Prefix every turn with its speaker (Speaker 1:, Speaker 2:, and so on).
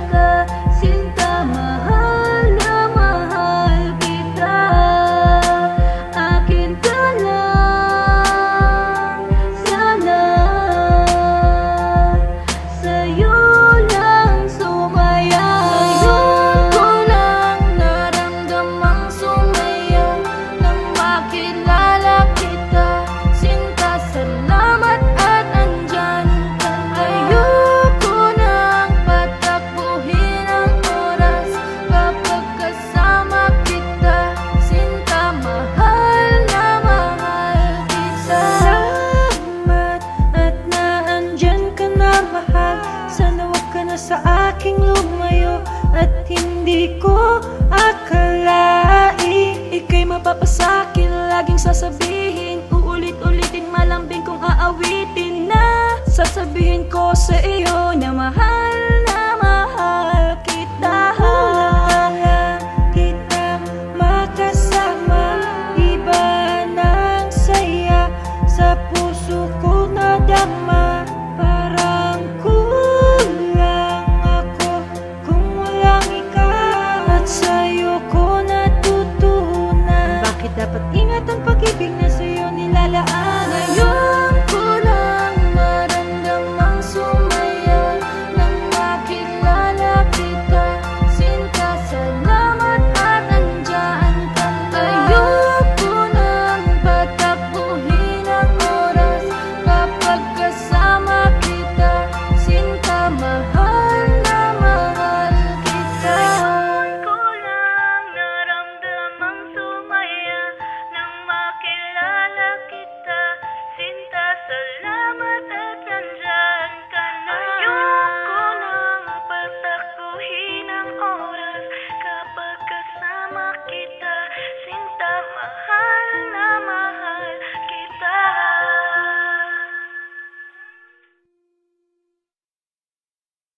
Speaker 1: ka, sinta, mahal na mahal kita. Akin ka lang, sana sa'yo lang sumaya. Ngayon ko lang naramdamang sumaya nang makilala kita, sinta, salamat at nandyan ka. Ayoko nang patakbuhin ang oras kapag kasama kita, sinta, mahal na mahal kita. Salamat at naandyan ka na, mahal. Sana wag ka na sa aking lumayo, at hindi ko akalain ika'y mapapasakit. Laging sasabihin, uulit-ulitin, malambing kung aawitin na. Sasabihin ko sa iyo na mahal